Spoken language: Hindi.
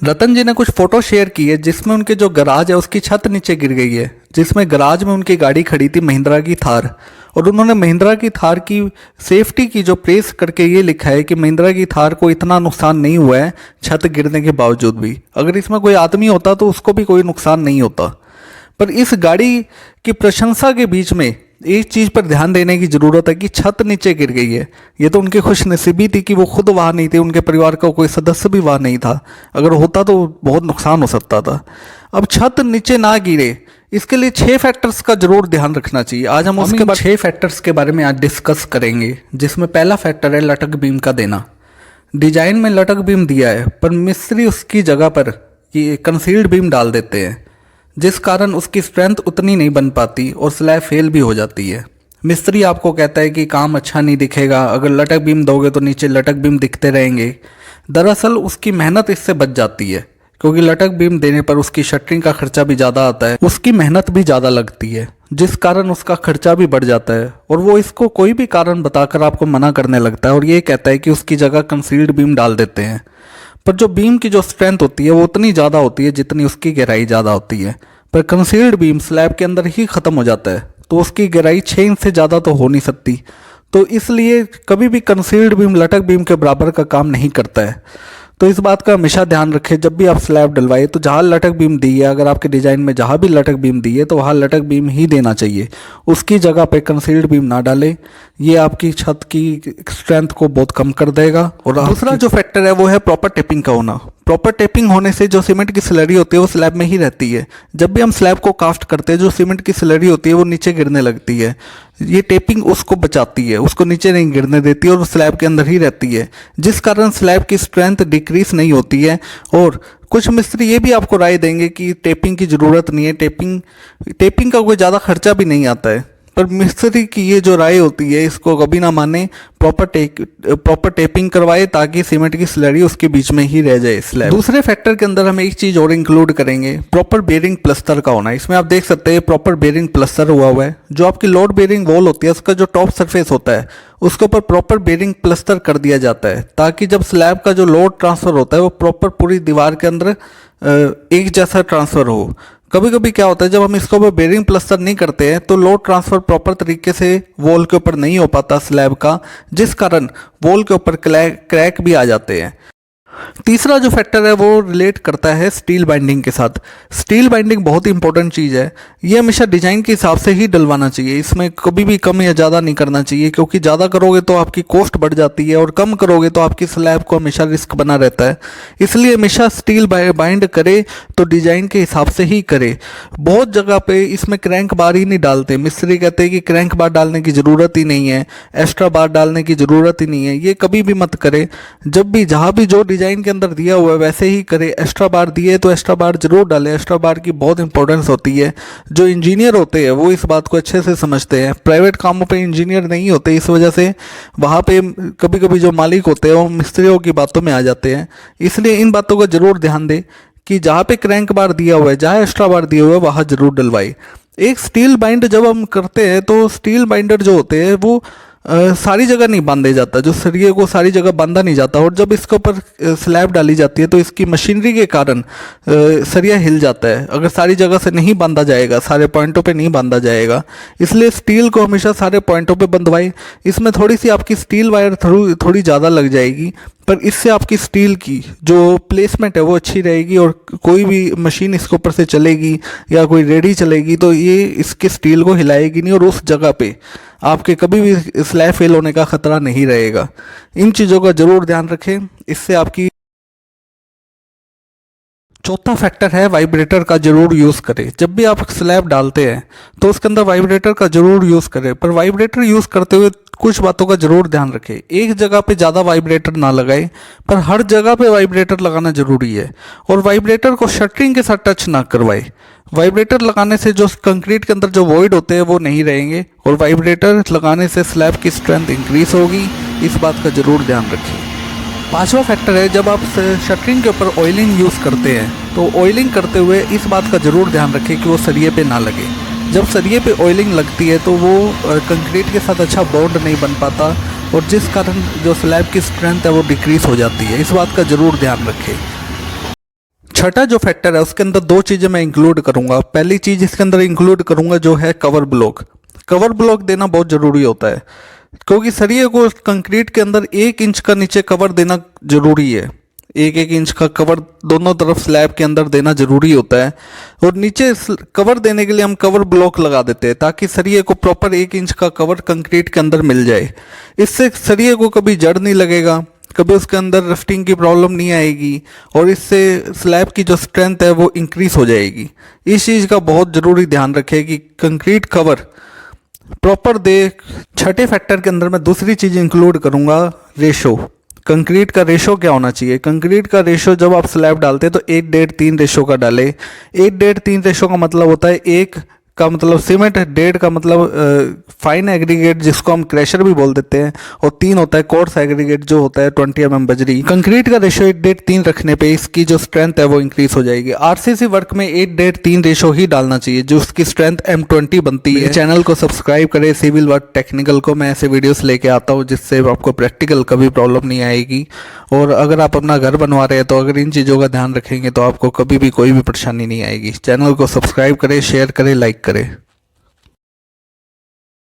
रतन जी ने कुछ फोटो शेयर की है जिसमें उनके जो गराज है उसकी छत नीचे गिर गई है। जिसमें गराज में उनकी गाड़ी खड़ी थी महिंद्रा की थार। और उन्होंने महिंद्रा की थार की सेफ्टी की जो प्रेस करके ये लिखा है कि महिंद्रा की थार को इतना नुकसान नहीं हुआ है छत गिरने के बावजूद भी। अगर इसमें कोई आदमी होता तो उसको भी कोई नुकसान नहीं होता। पर इस गाड़ी की प्रशंसा के बीच में एक चीज़ पर ध्यान देने की ज़रूरत है कि छत नीचे गिर गई है। ये तो उनकी खुशनसीबी थी कि वो खुद वहाँ नहीं थे, उनके परिवार का कोई सदस्य भी वहाँ नहीं था। अगर होता तो बहुत नुकसान हो सकता था। अब छत नीचे ना गिरे इसके लिए 6 फैक्टर्स का जरूर ध्यान रखना चाहिए। आज हम उसके बाद 6 फैक्टर्स के बारे में आज डिस्कस करेंगे, जिसमें पहला फैक्टर है लटक बीम का देना। डिजाइन में लटक बीम दिया है पर मिस्त्री उसकी जगह पर ये कंसील्ड बीम डाल देते हैं, जिस कारण उसकी स्ट्रेंथ उतनी नहीं बन पाती और स्लैब फेल भी हो जाती है। मिस्त्री आपको कहता है कि काम अच्छा नहीं दिखेगा, अगर लटक बीम दोगे तो नीचे लटक बीम दिखते रहेंगे। दरअसल उसकी मेहनत इससे बच जाती है, क्योंकि लटक बीम देने पर उसकी शटरिंग का खर्चा भी ज़्यादा आता है, उसकी मेहनत भी ज़्यादा लगती है, जिस कारण उसका खर्चा भी बढ़ जाता है। और वो इसको कोई भी कारण बताकर आपको मना करने लगता है और ये कहता है कि उसकी जगह कंसील्ड बीम डाल देते हैं। पर जो बीम की जो स्ट्रेंथ होती है वो उतनी ज़्यादा होती है जितनी उसकी गहराई ज़्यादा होती है। पर कंसील्ड बीम स्लैब के अंदर ही ख़त्म हो जाता है, तो उसकी गहराई 6 इंच से ज़्यादा तो हो नहीं सकती। तो इसलिए कभी भी कंसील्ड बीम लटक बीम के बराबर का काम नहीं करता है। तो इस बात का हमेशा ध्यान रखें, जब भी आप स्लैब डलवाए तो जहाँ लटक बीम दी है, अगर आपके डिज़ाइन में जहाँ भी लटक बीम दी है तो वहाँ लटक बीम ही देना चाहिए, उसकी जगह पे कंसील्ड बीम ना डालें। ये आपकी छत की स्ट्रेंथ को बहुत कम कर देगा। और दूसरा जो फैक्टर है वो है प्रॉपर टेपिंग का होना। प्रॉपर टेपिंग होने से जो सीमेंट की स्लरी होती है वो स्लैब में ही रहती है। जब भी हम स्लैब को कास्ट करते हैं जो सीमेंट की स्लरी होती है वो नीचे गिरने लगती है। ये टेपिंग उसको बचाती है, उसको नीचे नहीं गिरने देती और स्लैब के अंदर ही रहती है, जिस कारण स्लैब की स्ट्रेंथ डिक्रीज नहीं होती है। और कुछ मिस्त्री ये भी आपको राय देंगे कि टेपिंग की ज़रूरत नहीं है, टेपिंग का कोई ज़्यादा खर्चा भी नहीं आता है। पर मिस्त्री की ये जो राय होती है इसको कभी ना माने, प्रॉपर टेपिंग करवाए ताकि सीमेंट की स्लरी उसके बीच में ही रह जाए स्लैब। दूसरे फैक्टर के अंदर हम एक चीज़ और इंक्लूड करेंगे, प्रॉपर बेयरिंग प्लस्तर का होना। इसमें आप देख सकते हैं प्रॉपर बेयरिंग प्लस्तर हुआ है। जो आपकी लोड बेयरिंग वॉल होती है उसका जो टॉप सरफेस होता है उसके ऊपर प्रॉपर बेयरिंग प्लस्तर कर दिया जाता है, ताकि जब स्लैब का जो लोड ट्रांसफ़र होता है वो प्रॉपर पूरी दीवार के अंदर एक जैसा ट्रांसफ़र हो। कभी कभी क्या होता है जब हम इसके ऊपर बेयरिंग प्लस्तर नहीं करते हैं तो लोड ट्रांसफ़र प्रॉपर तरीके से वॉल के ऊपर नहीं हो पाता स्लैब का, जिस कारण वॉल के ऊपर क्रैक भी आ जाते हैं। तीसरा जो फैक्टर है वो रिलेट करता है स्टील बाइंडिंग के साथ। स्टील बाइंडिंग बहुत ही इंपॉर्टेंट चीज़ है। ये हमेशा डिज़ाइन के हिसाब से ही डलवाना चाहिए, इसमें कभी भी कम या ज़्यादा नहीं करना चाहिए, क्योंकि ज़्यादा करोगे तो आपकी कॉस्ट बढ़ जाती है और कम करोगे तो आपकी स्लैब को हमेशा रिस्क बना रहता है। इसलिए हमेशा स्टील बाइंड करे तो डिज़ाइन के हिसाब से ही करे। बहुत जगह पे इसमें क्रैंक बार ही नहीं डालते, मिस्त्री कहते हैं कि क्रैंक बार डालने की ज़रूरत ही नहीं है, एक्स्ट्रा बार डालने की ज़रूरत ही नहीं है। ये कभी भी मत करे। जब भी जहाँ भी जो डिज़ाइन के अंदर दिया हुआ है वैसे ही करे। एक्स्ट्रा बार दिए तो एक्स्ट्रा बार जरूर डालें, एक्स्ट्रा बार की बहुत इंपॉर्टेंस होती है। जो इंजीनियर होते हैं वो इस बात को अच्छे से समझते हैं, प्राइवेट कामों पे इंजीनियर नहीं होते, इस वजह से वहाँ पे कभी कभी जो मालिक होते हैं वो मिस्त्रियों की बातों में आ जाते हैं। इसलिए इन बातों का जरूर ध्यान दें कि जहाँ पे क्रैंक बार दिया हुआ है, जहाँ एक्स्ट्रा बार दिया हुआ है वहाँ जरूर डलवाए। एक स्टील बाइंड जब हम करते हैं तो स्टील बाइंडर जो होते हैं वो सारी जगह नहीं बांधे जाता, जो सरिये को सारी जगह बांधा नहीं जाता। और जब इसके ऊपर स्लैब डाली जाती है तो इसकी मशीनरी के कारण सरिया हिल जाता है। अगर सारी जगह से नहीं बांधा जाएगा, सारे पॉइंटों पे नहीं बांधा जाएगा, इसलिए स्टील को हमेशा सारे पॉइंटों पे बंधवाए। इसमें थोड़ी सी आपकी स्टील वायर थोड़ी ज़्यादा लग जाएगी, पर इससे आपकी स्टील की जो प्लेसमेंट है वो अच्छी रहेगी और कोई भी मशीन इसके ऊपर से चलेगी या कोई रेडी चलेगी तो ये इसके स्टील को हिलाएगी नहीं और उस जगह पे आपके कभी भी स्लैब फेल होने का खतरा नहीं रहेगा। इन चीज़ों का जरूर ध्यान रखें, इससे आपकी। चौथा फैक्टर है वाइब्रेटर का जरूर यूज़ करें। जब भी आप स्लैब डालते हैं तो उसके अंदर वाइब्रेटर का जरूर यूज़ करें, पर वाइब्रेटर यूज़ करते हुए कुछ बातों का जरूर ध्यान रखें। एक जगह पे ज़्यादा वाइब्रेटर ना लगाएं, पर हर जगह पे वाइब्रेटर लगाना जरूरी है। और वाइब्रेटर को शटरिंग के साथ टच ना करवाएं। वाइब्रेटर लगाने से जो कंक्रीट के अंदर जो वॉइड होते हैं वो नहीं रहेंगे और वाइब्रेटर लगाने से स्लैब की स्ट्रेंथ इंक्रीज होगी, इस बात का जरूर ध्यान रखें। पांचवा फैक्टर है जब आप शटरिंग के ऊपर ऑयलिंग यूज़ करते हैं तो ऑयलिंग करते हुए इस बात का जरूर ध्यान रखें कि वो सरिये पे ना लगे। जब सरिये पे ऑयलिंग लगती है तो वो कंक्रीट के साथ अच्छा बॉन्ड नहीं बन पाता और जिस कारण जो स्लैब की स्ट्रेंथ है वो डिक्रीज हो जाती है। इस बात का जरूर ध्यान रखें। छठा जो फैक्टर है उसके अंदर दो चीज़ें मैं इंक्लूड करूंगा। पहली चीज़ इसके अंदर इंक्लूड करूंगा जो है कवर ब्लॉक। कवर ब्लॉक देना बहुत ज़रूरी होता है, क्योंकि सरिये को कंक्रीट के अंदर 1 इंच का नीचे कवर देना जरूरी है। 1-1 इंच का कवर दोनों तरफ स्लैब के अंदर देना जरूरी होता है, और नीचे कवर देने के लिए हम कवर ब्लॉक लगा देते हैं ताकि सरिये को प्रॉपर 1 इंच का कवर कंक्रीट के अंदर मिल जाए। इससे सरिये को कभी जड़ नहीं लगेगा, कभी उसके अंदर रफ्टिंग की प्रॉब्लम नहीं आएगी, और इससे स्लैब की जो स्ट्रेंथ है वो इंक्रीज हो जाएगी। इस चीज़ का बहुत ज़रूरी ध्यान रखें कि कंक्रीट कवर प्रॉपर दे। छठे फैक्टर के अंदर मैं दूसरी चीज़ इंक्लूड करूँगा, रेशो। कंक्रीट का रेशो क्या होना चाहिए? कंक्रीट का रेशो जब आप स्लैब डालते हैं तो 1:3 रेशो का डालें। 1:3 रेशो का मतलब होता है 1 का मतलब सीमेंट, 1.5 का मतलब फाइन एग्रीगेट जिसको हम क्रैशर भी बोल देते हैं, और 3 होता है कोर्स एग्रीगेट जो होता है 20 mm बजरी। कंक्रीट का रेशो 1:3 रखने पे इसकी जो स्ट्रेंथ है वो इंक्रीज हो जाएगी। आरसीसी वर्क में 1:3 रेशो ही डालना चाहिए जो उसकी स्ट्रेंथ M20 बनती है। चैनल को सब्सक्राइब करें सिविल वर्क टेक्निकल को, मैं ऐसे वीडियोस लेके आता हूँ जिससे आपको प्रैक्टिकल कभी प्रॉब्लम नहीं आएगी। और अगर आप अपना घर बनवा रहे हैं तो अगर इन चीज़ों का ध्यान रखेंगे तो आपको कभी भी कोई भी परेशानी नहीं आएगी। चैनल को सब्सक्राइब करें, शेयर करें, लाइक करें।